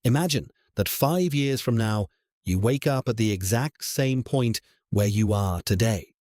Imagine that 5 years from now, you wake up at the exact same point where you are today,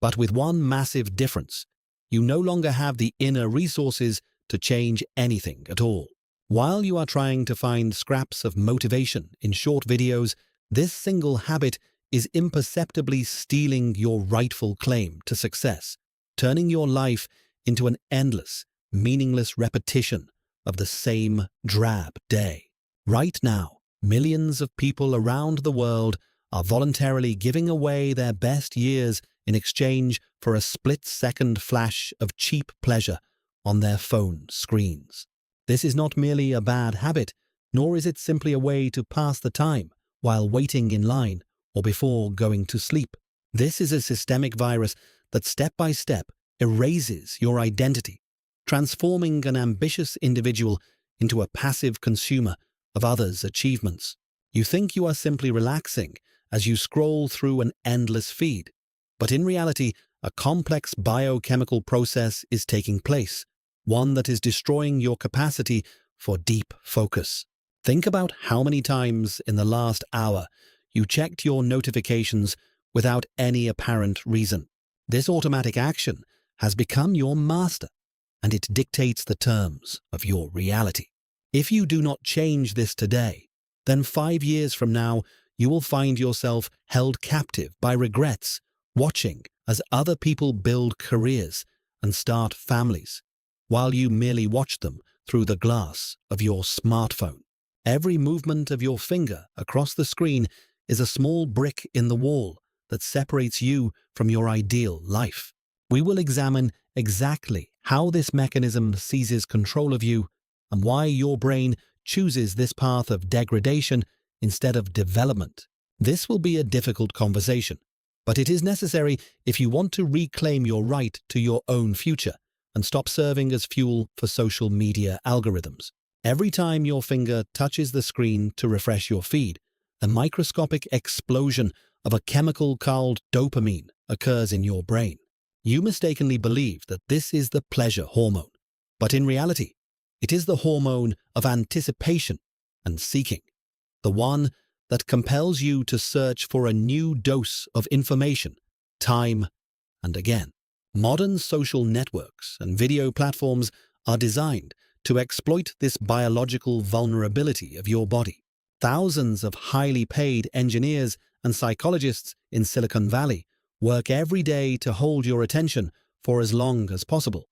but with one massive difference. You no longer have the inner resources to change anything at all. While you are trying to find scraps of motivation in short videos, this single habit is imperceptibly stealing your rightful claim to success, turning your life into an endless, meaningless repetition of the same drab day. Right now, millions of people around the world are voluntarily giving away their best years in exchange for a split-second flash of cheap pleasure on their phone screens. This is not merely a bad habit, nor is it simply a way to pass the time while waiting in line or before going to sleep. This is a systemic virus that step by step erases your identity, transforming an ambitious individual into a passive consumer of others' achievements. You think you are simply relaxing as you scroll through an endless feed, but in reality, a complex biochemical process is taking place, one that is destroying your capacity for deep focus. Think about how many times in the last hour you checked your notifications without any apparent reason. This automatic action has become your master, and it dictates the terms of your reality. If you do not change this today, then 5 years from now, you will find yourself held captive by regrets, watching as other people build careers and start families, while you merely watch them through the glass of your smartphone. Every movement of your finger across the screen is a small brick in the wall that separates you from your ideal life. We will examine exactly how this mechanism seizes control of you and why your brain chooses this path of degradation instead of development. This will be a difficult conversation, but it is necessary if you want to reclaim your right to your own future and stop serving as fuel for social media algorithms. Every time your finger touches the screen to refresh your feed, a microscopic explosion of a chemical called dopamine occurs in your brain. You mistakenly believe that this is the pleasure hormone, but in reality, it is the hormone of anticipation and seeking, the one that compels you to search for a new dose of information, time and again. Modern social networks and video platforms are designed to exploit this biological vulnerability of your body. Thousands of highly paid engineers and psychologists in Silicon Valley work every day to hold your attention for as long as possible,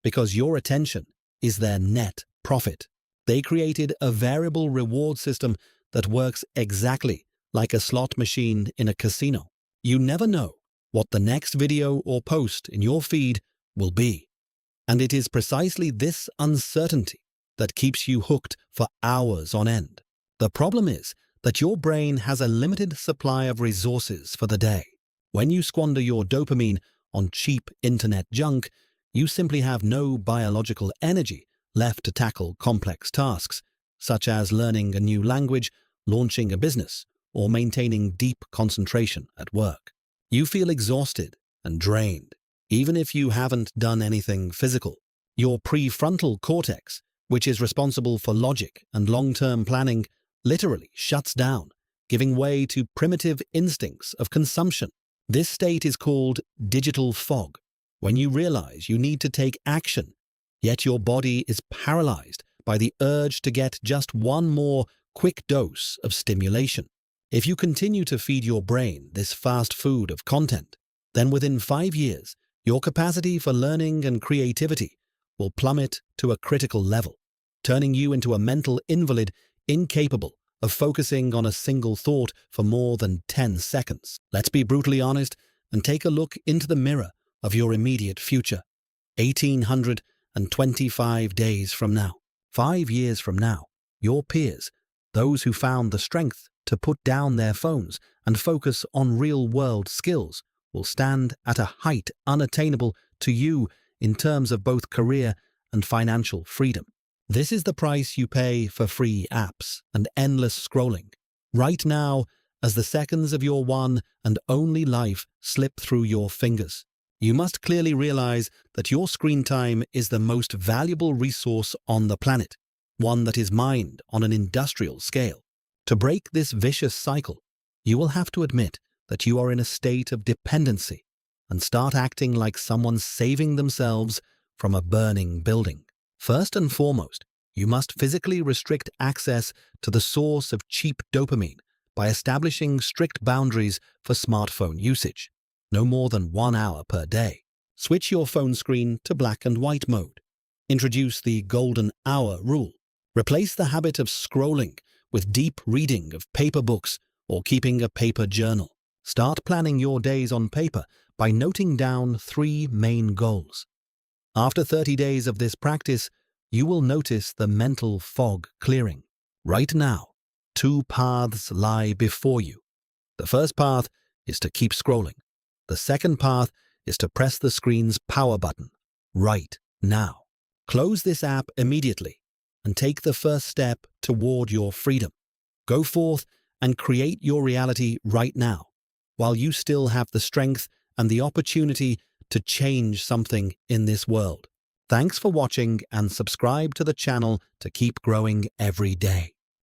because your attention is their net profit. They created a variable reward system that works exactly like a slot machine in a casino. You never know what the next video or post in your feed will be. And it is precisely this uncertainty that keeps you hooked for hours on end. The problem is that your brain has a limited supply of resources for the day. When you squander your dopamine on cheap internet junk, you simply have no biological energy left to tackle complex tasks, such as learning a new language, launching a business, or maintaining deep concentration at work. You feel exhausted and drained, even if you haven't done anything physical. Your prefrontal cortex, which is responsible for logic and long-term planning, literally shuts down, giving way to primitive instincts of consumption. This state is called digital fog, when you realize you need to take action, yet your body is paralyzed by the urge to get just one more quick dose of stimulation. If you continue to feed your brain this fast food of content, then within 5 years, your capacity for learning and creativity will plummet to a critical level, turning you into a mental invalid incapable of focusing on a single thought for more than 10 seconds. Let's be brutally honest and take a look into the mirror of your immediate future. 1,825 days from now, 5 years from now, your peers, those who found the strength to put down their phones and focus on real-world skills, will stand at a height unattainable to you in terms of both career and financial freedom. This is the price you pay for free apps and endless scrolling. Right now, as the seconds of your one and only life slip through your fingers, you must clearly realize that your screen time is the most valuable resource on the planet, one that is mined on an industrial scale. To break this vicious cycle, you will have to admit that you are in a state of dependency and start acting like someone saving themselves from a burning building. First and foremost, you must physically restrict access to the source of cheap dopamine by establishing strict boundaries for smartphone usage. No more than 1 hour per day. Switch your phone screen to black and white mode. Introduce the golden hour rule. Replace the habit of scrolling with deep reading of paper books or keeping a paper journal. Start planning your days on paper by noting down 3 main goals. After 30 days of this practice, you will notice the mental fog clearing. Right now, 2 paths lie before you. The first path is to keep scrolling. The second path is to press the screen's power button right now. Close this app immediately and take the first step toward your freedom. Go forth and create your reality right now, while you still have the strength and the opportunity to change something in this world. Thanks for watching and subscribe to the channel to keep growing every day.